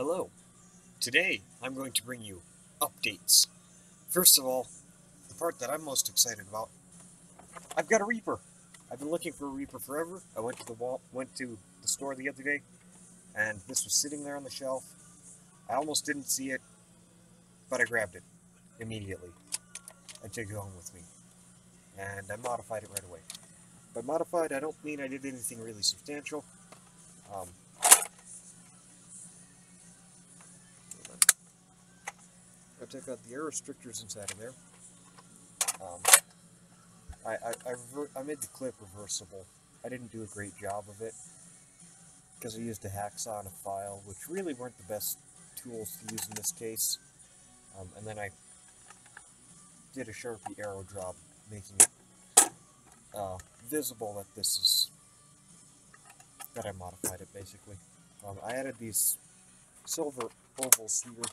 Hello. Today I'm going to bring you updates. First of all, the part that I'm most excited about, I've got a Reaper. I've been looking for a Reaper forever. I went to the store the other day, and this was sitting there on the shelf. I almost didn't see it, but I grabbed it immediately and took it home with me. And I modified it right away. By modified, I don't mean I did anything really substantial. Um, I took out the air restrictors inside of there. Um, I made the clip reversible. I didn't do a great job of it because I used a hacksaw and a file, which really weren't the best tools to use in this case. And then I did a Sharpie arrow job, making it visible that that I modified it basically. I added these silver ovals here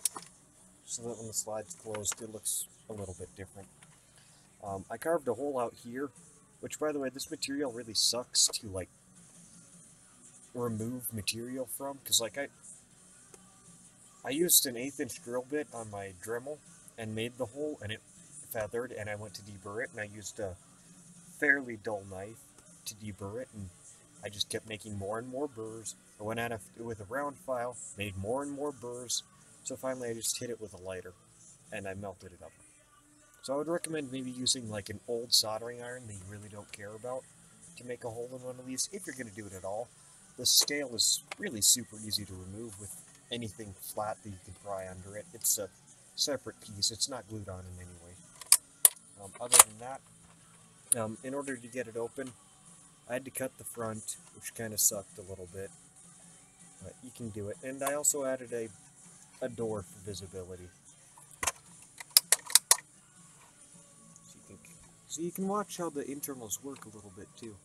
so that when the slide's closed, it looks a little bit different. I carved a hole out here, which, by the way, this material really sucks to like remove material from, because like I used an 1/8 inch drill bit on my Dremel and made the hole, and it feathered, and I went to deburr it, and I used a fairly dull knife to deburr it, and I just kept making more and more burrs. I went at it with a round file, made more and more burrs, so finally I just hit it with a lighter, and I melted it up. So I would recommend maybe using like an old soldering iron that you really don't care about to make a hole in one of these, if you're going to do it at all. The scale is really super easy to remove with anything flat that you can pry under it. It's a separate piece. It's not glued on in any way. Other than that, in order to get it open, I had to cut the front, which kind of sucked a little bit, but you can do it. And I also added a door for visibility. So you can watch how the internals work a little bit too.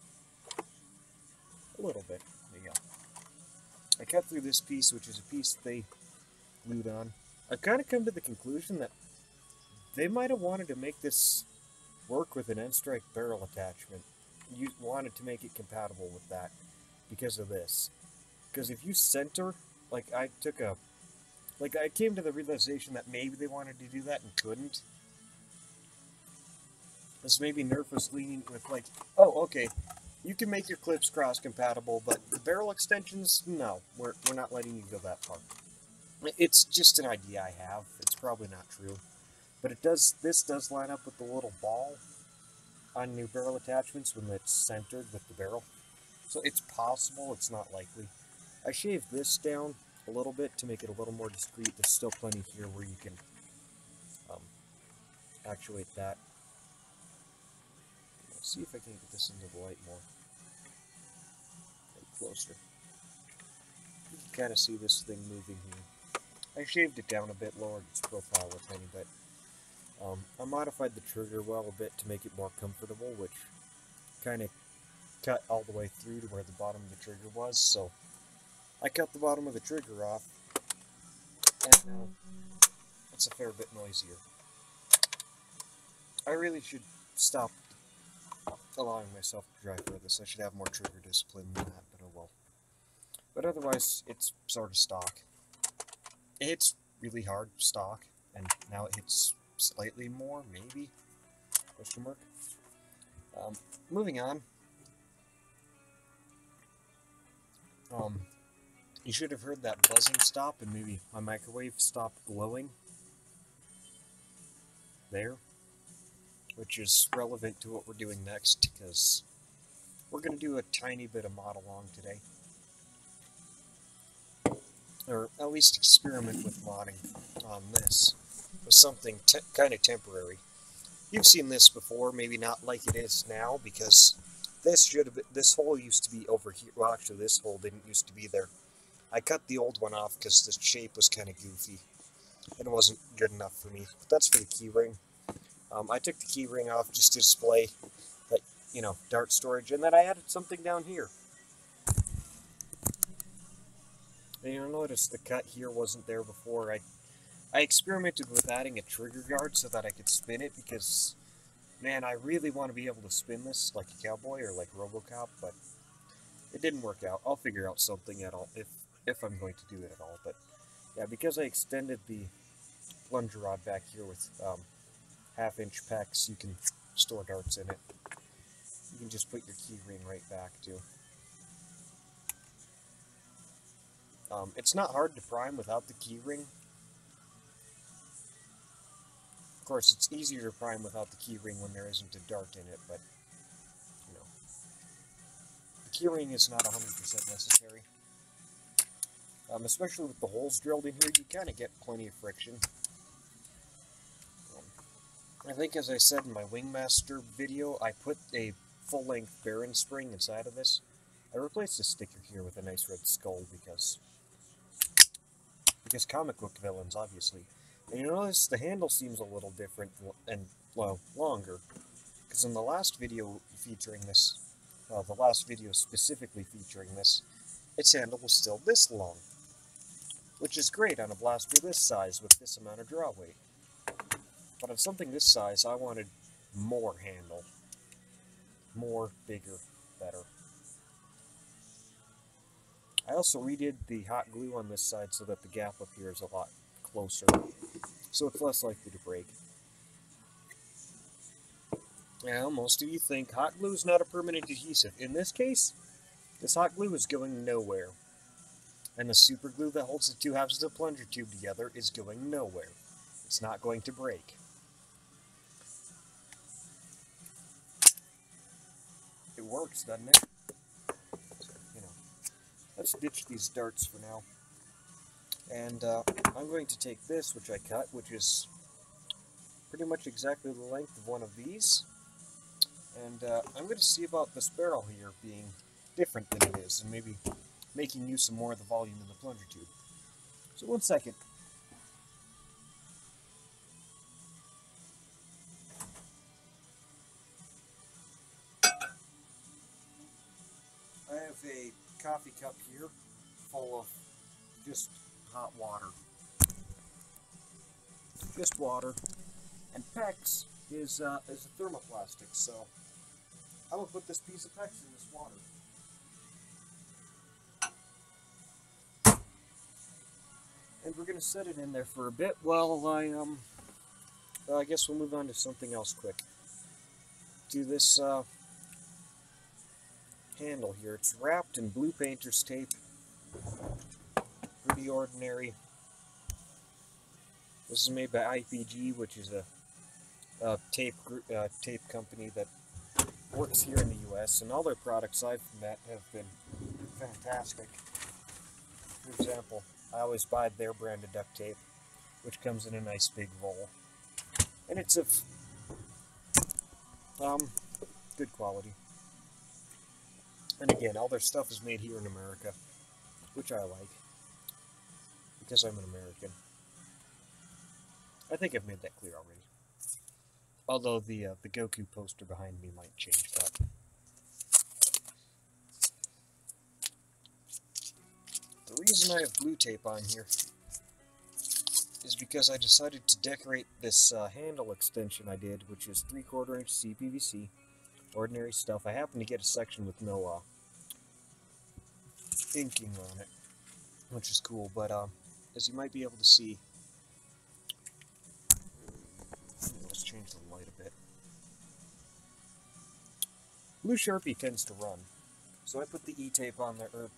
A little bit. There you go. I cut through this piece, which is a piece they glued on. I've kind of come to the conclusion that they might have wanted to make this work with an N-Strike barrel attachment. You wanted to make it compatible with that because of this. Because if you center, like I came to the realization that maybe they wanted to do that and couldn't. This maybe Nerf was leaning with like, oh, okay, you can make your clips cross-compatible, but the barrel extensions, no, we're not letting you go that far. It's just an idea I have. It's probably not true. But this does line up with the little ball on new barrel attachments when it's centered with the barrel. So it's possible, it's not likely. I shaved this down a little bit to make it a little more discreet. There's still plenty here where you can actuate that. Let's see if I can get this into the light more. Get closer. You can kind of see this thing moving here. I shaved it down a bit, lowered its profile a tiny bit. I modified the trigger well a bit to make it more comfortable, which kind of cut all the way through to where the bottom of the trigger was, so I cut the bottom of the trigger off, and now it's a fair bit noisier. I really should stop allowing myself to drive for this. I should have more trigger discipline than that, but oh well. But otherwise, it's sort of stock. It hits really hard stock, and now it hits slightly more, maybe? Question mark. Moving on. You should have heard that buzzing stop, and maybe my microwave stopped glowing. There. Which is relevant to what we're doing next, because we're going to do a tiny bit of mod along today. Or at least experiment with modding on this with something kind of temporary. You've seen this before, maybe not like it is now, because this hole used to be over here. Well, actually, this hole didn't used to be there. I cut the old one off because the shape was kind of goofy. It wasn't good enough for me. But that's for the keyring. I took the keyring off just to display, like, dart storage, and then I added something down here. And you'll notice the cut here wasn't there before. I experimented with adding a trigger guard so that I could spin it, because, man, I really want to be able to spin this like a cowboy or like RoboCop, but it didn't work out. I'll figure out something at all if I'm going to do it at all. But Yeah, because I extended the plunger rod back here with half-inch pecks, you can store darts in it. You can just put your key ring right back too. It's not hard to prime without the key ring. Of course, it's easier to prime without the key ring when there isn't a dart in it, but, you know, the key ring is not 100% necessary. Especially with the holes drilled in here, you kind of get plenty of friction. I think, as I said in my Wingmaster video, I put a full-length Baron spring inside of this. I replaced the sticker here with a nice red skull because comic book villains, obviously. And you notice the handle seems a little different and, well, longer. Because in the last video featuring this, the last video specifically featuring this, its handle was still this long. Which is great on a blaster this size with this amount of draw weight. But on something this size, I wanted more handle. More, bigger, better. I also redid the hot glue on this side so that the gap up here is a lot closer, so it's less likely to break. Now, most of you think hot glue is not a permanent adhesive. In this case, this hot glue is going nowhere. And the super glue that holds the two halves of the plunger tube together is going nowhere. It's not going to break. It works, doesn't it? Let's ditch these darts for now. And I'm going to take this, which I cut, which is pretty much exactly the length of one of these. And I'm going to see about this barrel here being different than it is, and maybe making use of more of the volume in the plunger tube. So 1 second. I have a coffee cup here full of just hot water. Just water. And PEX is a thermoplastic, so I'm going to put this piece of PEX in this water. And we're going to set it in there for a bit while I guess we'll move on to something else quick. Do this handle here. It's wrapped in blue painter's tape. Pretty ordinary. This is made by IPG, which is a tape company that works here in the US, and all their products I've met have been fantastic. For example, I always buy their brand of duct tape, which comes in a nice big roll. And it's of good quality. And again, all their stuff is made here in America, which I like, because I'm an American. I think I've made that clear already. Although the Goku poster behind me might change that. The reason I have blue tape on here is because I decided to decorate this handle extension I did, which is 3/4 inch CPVC, ordinary stuff. I happened to get a section with no inking on it, which is cool, but as you might be able to see, let's change the light a bit. Blue Sharpie tends to run, so I put the E-tape on there, or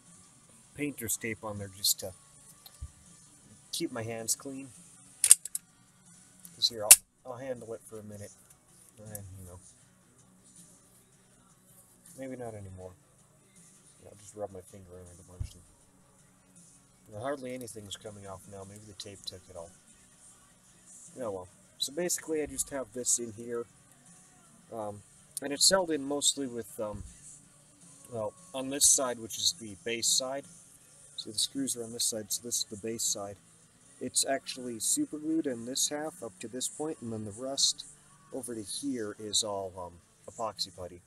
painter's tape on there, just to keep my hands clean. Because here, I'll handle it for a minute, and you know, maybe not anymore. I'll just rub my finger in it a bunch. And hardly anything's coming off now. Maybe the tape took it all. Oh well. So basically, I just have this in here, and it's held in mostly with, well, on this side, which is the base side. So the screws are on this side, so this is the base side. It's actually super glued in this half up to this point, and then the rest over to here is all epoxy putty.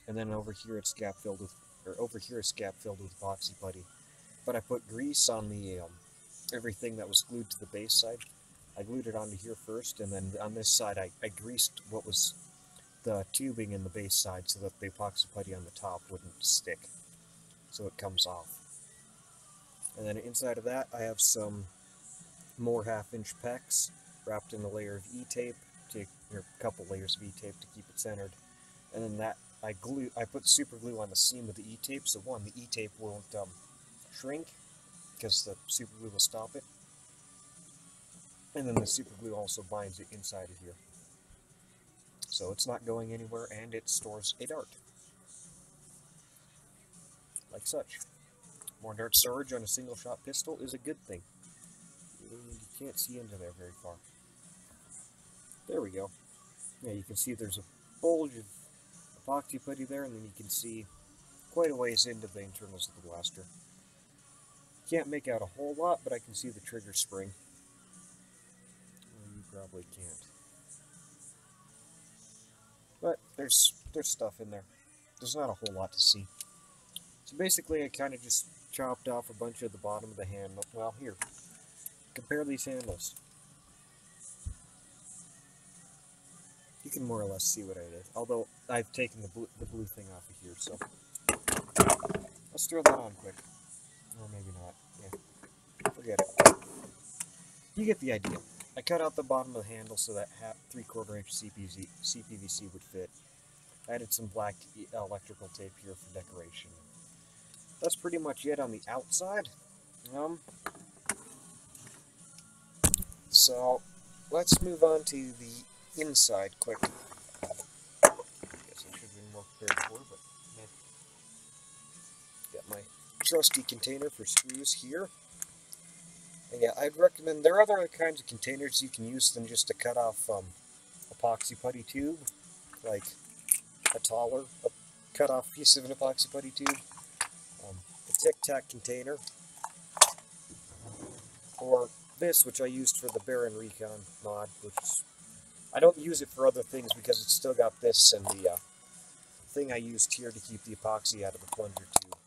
And then over here it's gap filled with, or over here is gap filled with epoxy putty. But I put grease on the everything that was glued to the base side. I glued it onto here first, and then on this side I greased what was the tubing in the base side so that the epoxy putty on the top wouldn't stick, so it comes off. And then inside of that I have some more half-inch PEX wrapped in a layer of E-tape, or a couple layers of E-tape to keep it centered. And then that I put super glue on the seam of the E-tape, so one, the E-tape won't shrink because the super glue will stop it. And then the super glue also binds it inside of here. So it's not going anywhere, and it stores a dart. Like such. More dart storage on a single shot pistol is a good thing. You can't see into there very far. There we go. Yeah, you can see there's a bulge of epoxy putty there, and then you can see quite a ways into the internals of the blaster. Can't make out a whole lot, but I can see the trigger spring. Well, you probably can't. But there's stuff in there. There's not a whole lot to see. So basically I kind of just chopped off a bunch of the bottom of the handle. Well, here. Compare these handles. You can more or less see what I did. Although I've taken the blue thing off of here, so let's throw that on quick. Or maybe not. Yeah. Forget it. You get the idea. I cut out the bottom of the handle so that 3/4 inch CPVC would fit. I added some black electrical tape here for decoration. That's pretty much it on the outside. So let's move on to the inside quick. I guess I should have been more prepared for, but yeah. Got my trusty container for screws here. And yeah, I'd recommend, there are other kinds of containers you can use than just to cut off epoxy putty tube, like a taller cut off piece of an epoxy putty tube, a Tic Tac container, or this, which I used for the Baron Recon mod, which is, I don't use it for other things because it's still got this and the thing I used here to keep the epoxy out of the plunger tube.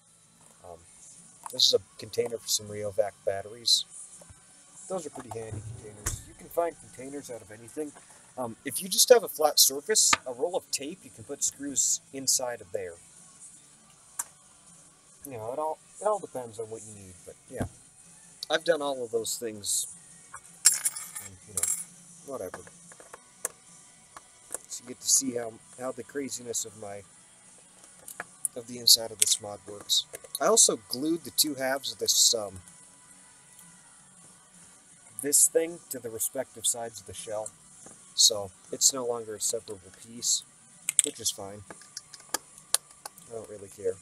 This is a container for some Riovac batteries. Those are pretty handy containers. You can find containers out of anything. If you just have a flat surface, a roll of tape, you can put screws inside of there. You know, it all depends on what you need, but yeah. I've done all of those things, and, you know, whatever. So you get to see how the craziness of the inside of this mod works. I also glued the two halves of this thing to the respective sides of the shell, so it's no longer a separable piece, which is fine. I don't really care.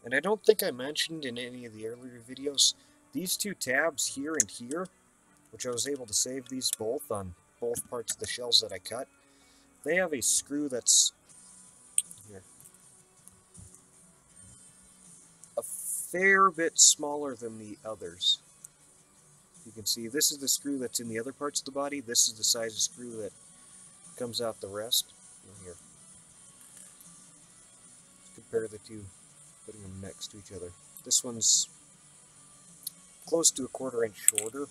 And I don't think I mentioned in any of the earlier videos, these two tabs here and here, which I was able to save these both on both parts of the shells that I cut, they have a screw that's here, a fair bit smaller than the others. You can see this is the screw that's in the other parts of the body. This is the size of screw that comes out the rest. Here. Compare the two, putting them next to each other. This one's close to a 1/4 inch shorter.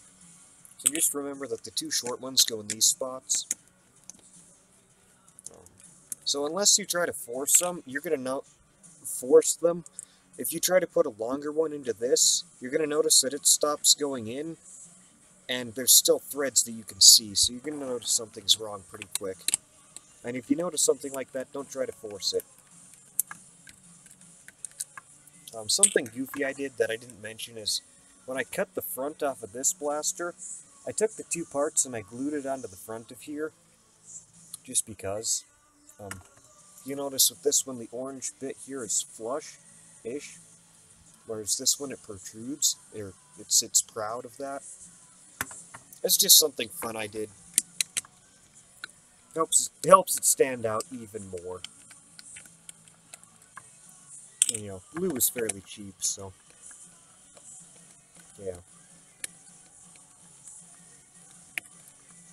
So just remember that the two short ones go in these spots. So unless you try to force them, you're going to force them. If you try to put a longer one into this, you're going to notice that it stops going in, and there's still threads that you can see, so you're going to notice something's wrong pretty quick. And if you notice something like that, don't try to force it. Something goofy I did that I didn't mention is, when I cut the front off of this blaster, I took the two parts and I glued it onto the front of here, just because. You notice with this one, the orange bit here is flush-ish, whereas this one, it protrudes, or it sits proud of that. It's just something fun I did. Helps it stand out even more. And, you know, glue is fairly cheap, so yeah.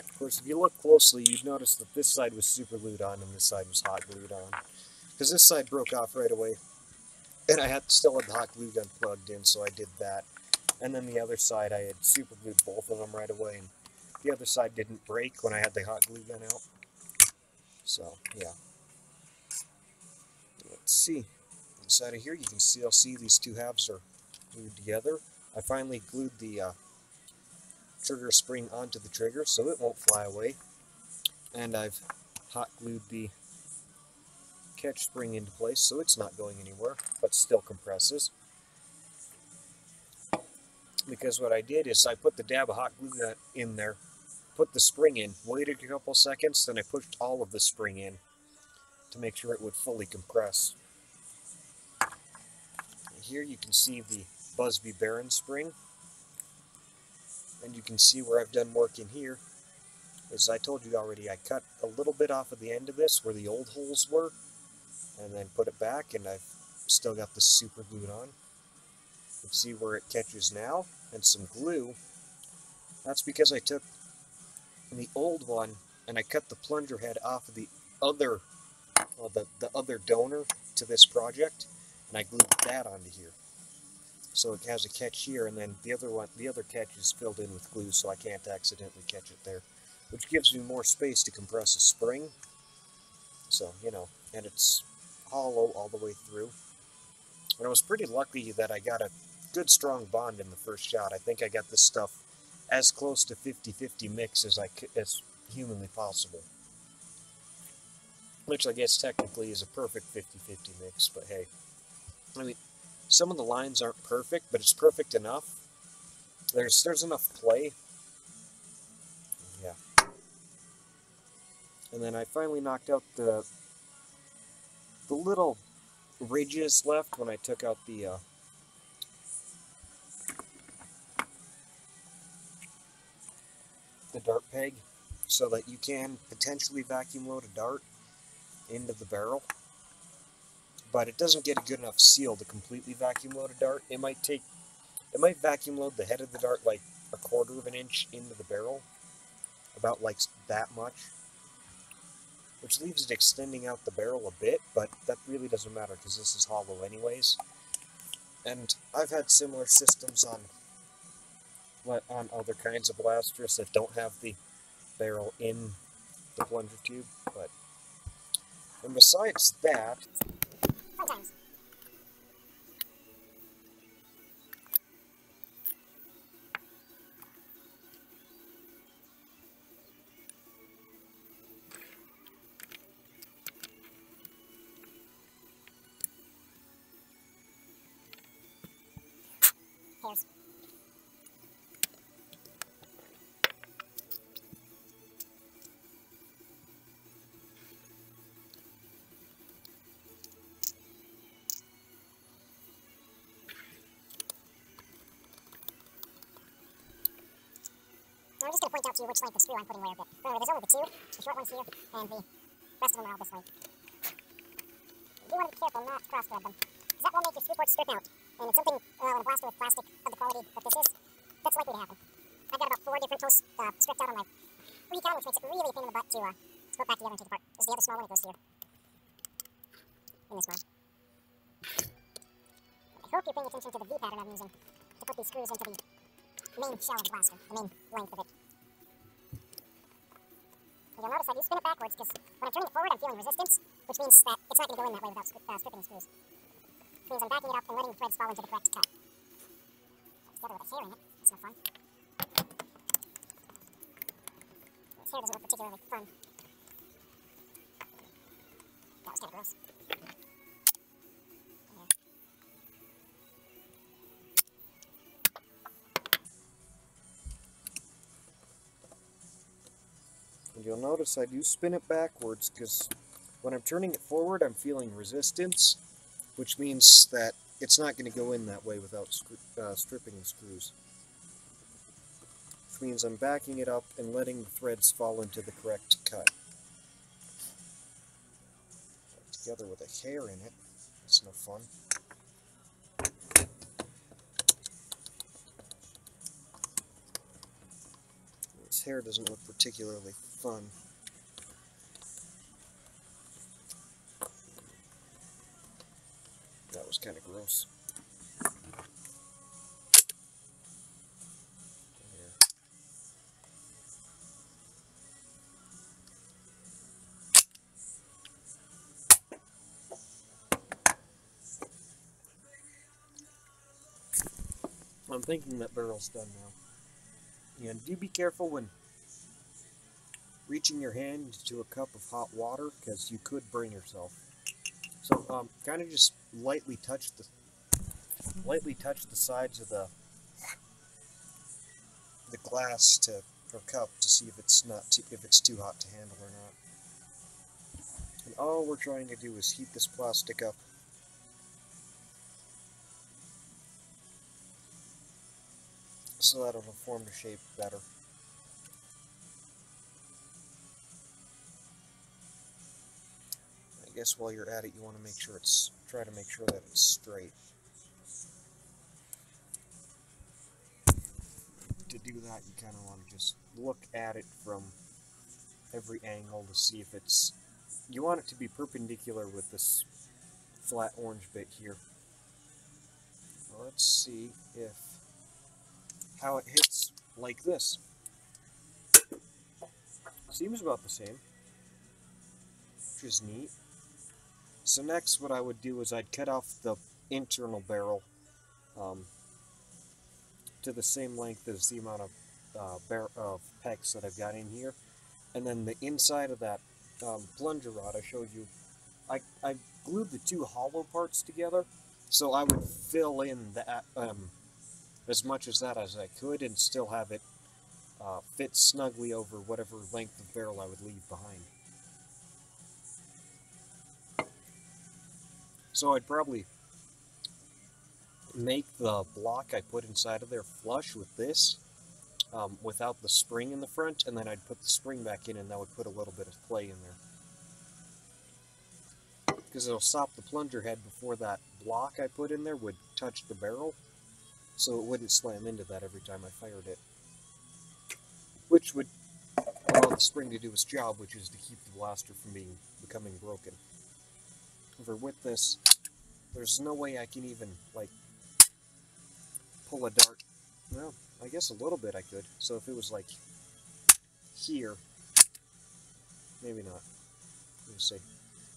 Of course, if you look closely, you'd notice that this side was super glued on and this side was hot glued on. Because this side broke off right away. And I still had the hot glue gun plugged in, so I did that. And then the other side, I had super glued both of them right away. And the other side didn't break when I had the hot glue gun out. So, yeah. Let's see. Inside of here, you can still see these two halves are glued together. I finally glued the trigger spring onto the trigger so it won't fly away. And I've hot glued the catch spring into place so it's not going anywhere, but still compresses. Because what I did is I put the dab of hot glue gun in there, put the spring in, waited a couple seconds, then I pushed all of the spring in to make sure it would fully compress. And here you can see the Busby Baron spring, and you can see where I've done work in here. As I told you already, I cut a little bit off of the end of this where the old holes were, and then put it back, and I've still got this super glued on. You can see where it catches now, and some glue. That's because I took the old one and I cut the plunger head off of the other, the other donor to this project, and I glued that onto here. So it has a catch here, and then the other catch is filled in with glue, so I can't accidentally catch it there, which gives me more space to compress a spring. So, you know, and it's hollow all the way through. And I was pretty lucky that I got a good strong bond in the first shot. I think I got this stuff as close to 50-50 mix as humanly possible. Which I guess technically is a perfect 50-50 mix, but hey. I mean, some of the lines aren't perfect, but it's perfect enough. There's enough play. Yeah. And then I finally knocked out the little ridges left when I took out the dart peg, so that you can potentially vacuum load a dart into the barrel, but it doesn't get a good enough seal to completely vacuum load a dart. It might vacuum load the head of the dart like 1/4 of an inch into the barrel, about like that much, which leaves it extending out the barrel a bit, but that really doesn't matter because this is hollow anyways. And I've had similar systems on other kinds of blasters that don't have the barrel in the plunger tube, but and besides that, sometimes. Hairs. Now I'm just going to point out to you which length of screw I'm putting where, but remember, there's only the two, the short ones here, and the rest of them are all this length. You do want to be careful not to cross-thread them, because that will make your screw ports strip out, and it's something, when a blaster with plastic of the quality that this is, that's likely to happen. I've got about 4 different posts stripped out on my recon, which makes it really a pain in the butt to put back together and take apart. This is the other small one, it goes here. In this one. I hope you're paying attention to the V pattern I'm using to put these screws into the main shell of the blaster, the main length of it. And you'll notice I do spin it backwards because when I'm turning it forward, I'm feeling resistance, which means that it's not going to go in that way without stripping the screws. Which means I'm backing it up and letting the threads fall into the correct cut. Together with a hair in it, that's no fun. This hair doesn't look particularly fun. That was kind of gross. and you'll notice I do spin it backwards because when I'm turning it forward, I'm feeling resistance, which means that it's not going to go in that way without stripping the screws. Which means I'm backing it up and letting the threads fall into the correct cut. Together with a hair in it, it's no fun. This hair doesn't look particularly fun. That was kind of gross. I'm thinking that barrel's done now. And do be careful when reaching your hand to a cup of hot water, because you could burn yourself. So kind of just lightly touch the sides of the glass or cup to see if it's too hot to handle or not. And all we're trying to do is heat this plastic up. So that it'll form the shape better. I guess while you're at it, you want to try to make sure that it's straight. To do that, you kind of want to just look at it from every angle to see if you want it to be perpendicular with this flat orange bit here. Let's see how it hits like this. Seems about the same, which is neat. So next what I would do is I'd cut off the internal barrel to the same length as the amount of pegs that I've got in here. And then the inside of that plunger rod I showed you, I glued the two hollow parts together, so I would fill in that as much as that as I could and still have it fit snugly over whatever length of barrel I would leave behind. So I'd probably make the block I put inside of there flush with this, without the spring in the front, and then I'd put the spring back in, and that would put a little bit of play in there. Because it'll stop the plunger head before that block I put in there would touch the barrel, so it wouldn't slam into that every time I fired it. Which would allow the spring to do its job, which is to keep the blaster from becoming broken. However, with this, there's no way I can even, like, pull a dart. Well, I guess a little bit I could. So if it was like here, maybe not. Let me see.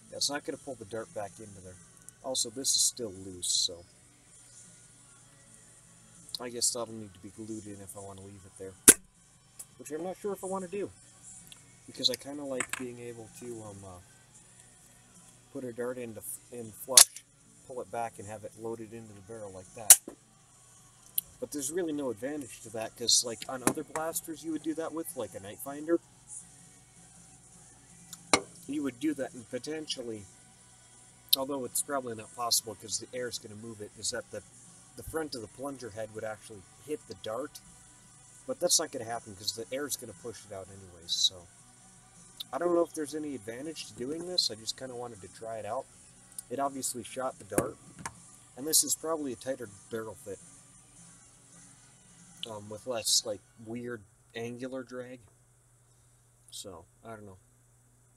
Yeah, it's not going to pull the dart back into there. Also, this is still loose, so I guess that'll need to be glued in if I want to leave it there. Which I'm not sure if I want to do, because I kind of like being able to put a dart in flush, pull it back, and have it loaded into the barrel like that. But there's really no advantage to that, because like on other blasters you would do that with, like a Night Finder. You would do that and potentially, although it's probably not possible because the air is going to move it, is that the front of the plunger head would actually hit the dart. But that's not going to happen because the air is going to push it out anyways, so I don't know if there's any advantage to doing this. I just kind of wanted to try it out. It obviously shot the dart, and this is probably a tighter barrel fit, with less like weird angular drag. So I don't know.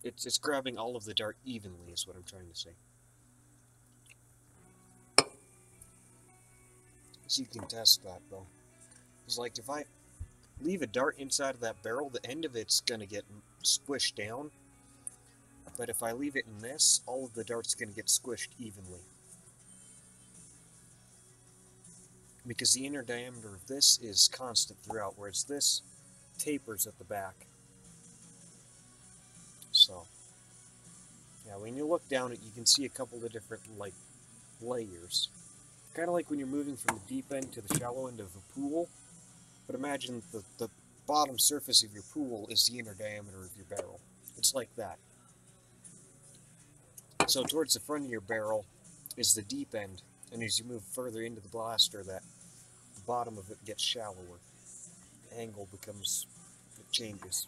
It's grabbing all of the dart evenly is what I'm trying to say. So you can test that though. It's like if I leave a dart inside of that barrel, the end of it's going to get squished down. But if I leave it in this, all of the dart's going to get squished evenly. Because the inner diameter of this is constant throughout, whereas this tapers at the back. So, yeah, when you look down it, you can see a couple of different, like, layers. Kind of like when you're moving from the deep end to the shallow end of a pool. But imagine the bottom surface of your pool is the inner diameter of your barrel. It's like that. So towards the front of your barrel is the deep end, and as you move further into the blaster, the bottom of it gets shallower. The angle it changes,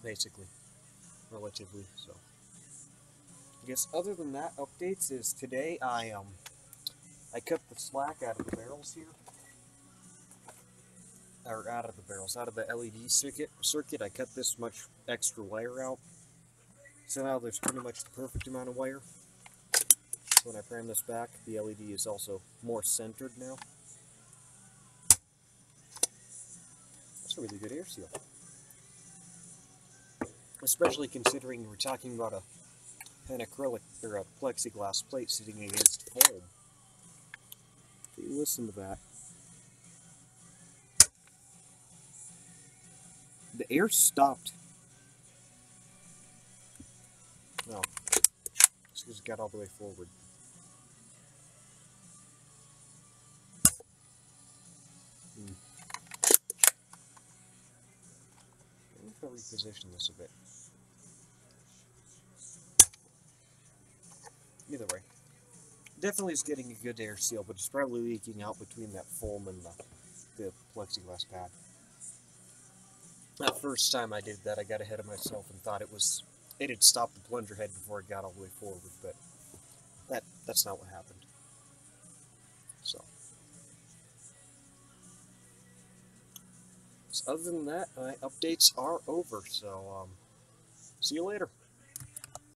basically, relatively. So I guess other than that, updates is today I cut the slack out of the barrels here. Or out of the LED circuit, I cut this much extra wire out. So now there's pretty much the perfect amount of wire. So when I pram this back, the LED is also more centered now. That's a really good air seal. Especially considering we're talking about an acrylic or a plexiglass plate sitting against foam. So you listen to that. The air stopped. No. It's because it got all the way forward. Let me reposition this a bit. Either way. Definitely is getting a good air seal, but it's probably leaking out between that foam and the plexiglass pad. That first time I did that, I got ahead of myself and thought it had stopped the plunger head before it got all the way forward, but that's not what happened. So other than that, my updates are over, so see you later.